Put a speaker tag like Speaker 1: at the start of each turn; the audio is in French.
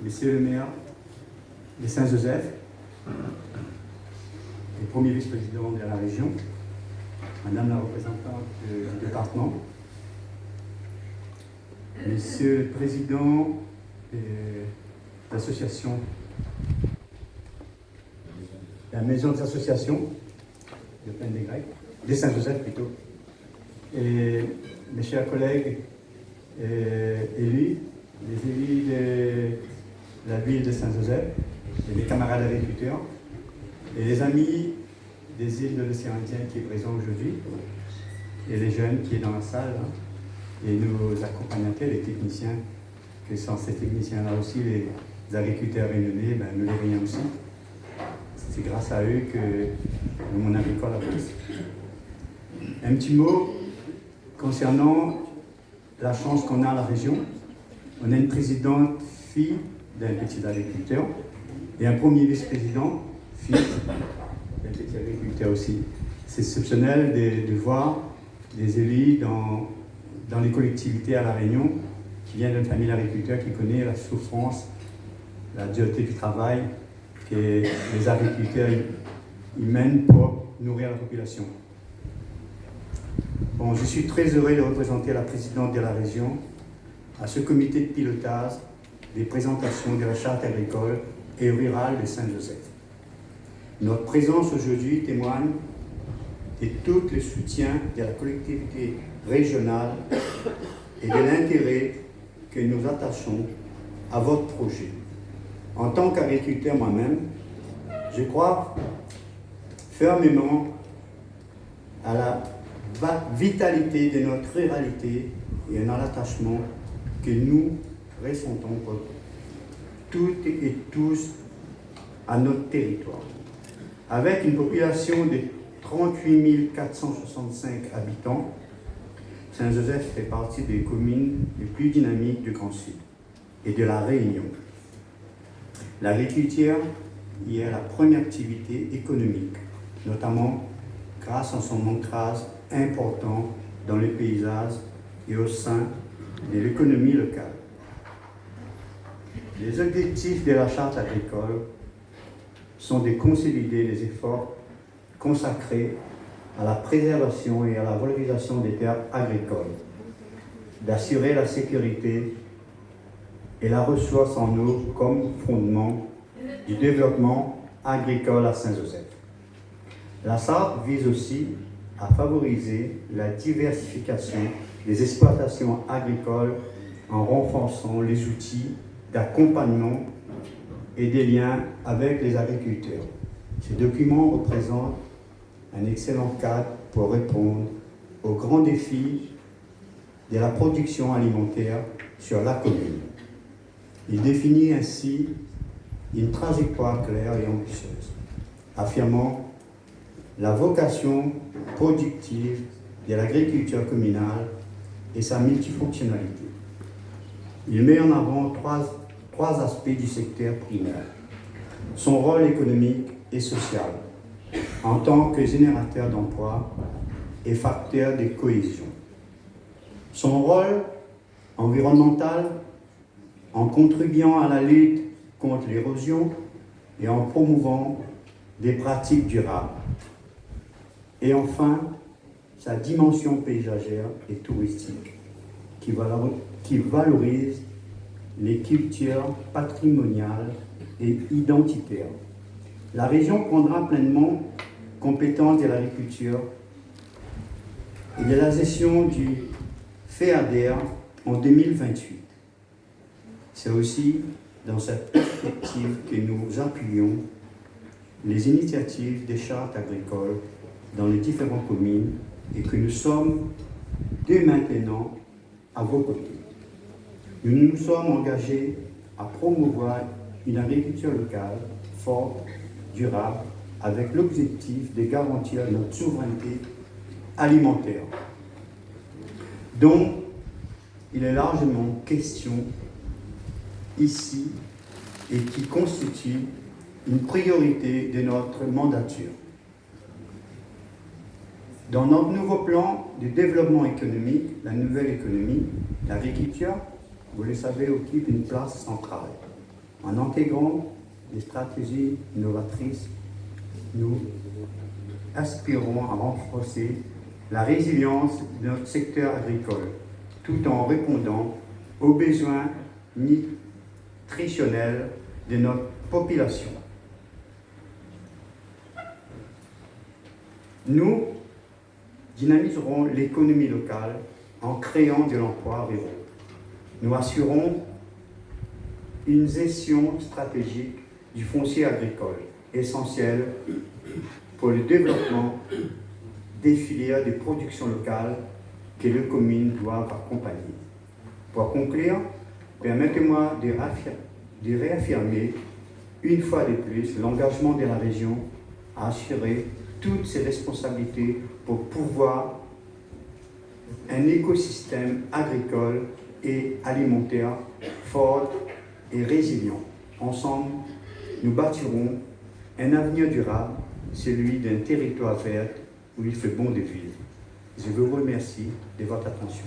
Speaker 1: Monsieur le maire de Saint-Joseph, le premier vice-président de la région, Madame la représentante du département, Monsieur le président de l'association, la maison des associations de Plaine des Grecs, de Saint-Joseph plutôt, et mes chers collègues élus, les élus de la ville de Saint-Joseph, et mes camarades agriculteurs, et les amis des îles de l'océan Indien qui est présent aujourd'hui, et les jeunes qui est dans la salle, hein, et nos accompagnateurs, les techniciens, que sans ces techniciens-là aussi, les agriculteurs réunionnais, ben, nous les voyons aussi. C'est grâce à eux que le monde agricole avance. Un petit mot concernant la chance qu'on a à la région. On a une présidente fille d'un petit agriculteur et un premier vice-président fils d'un petit agriculteur aussi. C'est exceptionnel de voir des élus dans les collectivités à La Réunion qui viennent d'une famille d'agriculteurs qui connaît la souffrance, la dureté du travail que les agriculteurs ils mènent pour nourrir la population. Bon, je suis très heureux de représenter la présidente de la région à ce comité de pilotage des présentations de la charte agricole et rurale de Saint-Joseph. Notre présence aujourd'hui témoigne de tout le soutien de la collectivité régionale et de l'intérêt que nous attachons à votre projet. En tant qu'agriculteur moi-même, je crois fermement à la vitalité de notre ruralité et à l'attachement que nous ressentons pour toutes et tous à notre territoire. Avec une population de 38 465 habitants, Saint-Joseph fait partie des communes les plus dynamiques du Grand Sud et de la Réunion. L'agriculture y est la première activité économique, notamment grâce à son ancrage important dans le paysage et au sein de l'économie locale. Les objectifs de la charte agricole sont de consolider les efforts consacrés à la préservation et à la valorisation des terres agricoles, d'assurer la sécurité et la ressource en eau comme fondement du développement agricole à Saint-Joseph. La charte vise aussi à favoriser la diversification des exploitations agricoles en renforçant les outils d'accompagnement et des liens avec les agriculteurs. Ces documents représentent un excellent cadre pour répondre aux grands défis de la production alimentaire sur la commune. Il définit ainsi une trajectoire claire et ambitieuse, affirmant la vocation productive de l'agriculture communale et sa multifonctionnalité. Il met en avant trois aspects du secteur primaire. Son rôle économique et social, en tant que générateur d'emplois et facteur de cohésion. Son rôle environnemental, en contribuant à la lutte contre l'érosion et en promouvant des pratiques durables. Et enfin, sa dimension paysagère et touristique, qui valorise les cultures patrimoniales et identitaires. La région prendra pleinement compétence de l'agriculture et de la gestion du FEADER en 2028. C'est aussi dans cette perspective que nous appuyons les initiatives des chartes agricoles dans les différentes communes et que nous sommes dès maintenant à vos côtés. Nous nous sommes engagés à promouvoir une agriculture locale forte, durable, avec l'objectif de garantir notre souveraineté alimentaire, dont il est largement question ici et qui constitue une priorité de notre mandature. Dans notre nouveau plan de développement économique, la nouvelle économie, l'agriculture, vous le savez, occupe une place centrale. En intégrant des stratégies innovatrices, nous aspirons à renforcer la résilience de notre secteur agricole, tout en répondant aux besoins nutritionnels de notre population. Nous dynamiserons l'économie locale en créant de l'emploi ruraux. Nous assurons une gestion stratégique du foncier agricole, essentiel pour le développement des filières de production locale que les communes doivent accompagner. Pour conclure, permettez-moi de réaffirmer une fois de plus l'engagement de la région à assurer toutes ses responsabilités pour pouvoir un écosystème agricole et alimentaire fort et résilient. Ensemble, nous bâtirons un avenir durable, celui d'un territoire vert où il fait bon de vivre. Je vous remercie de votre attention.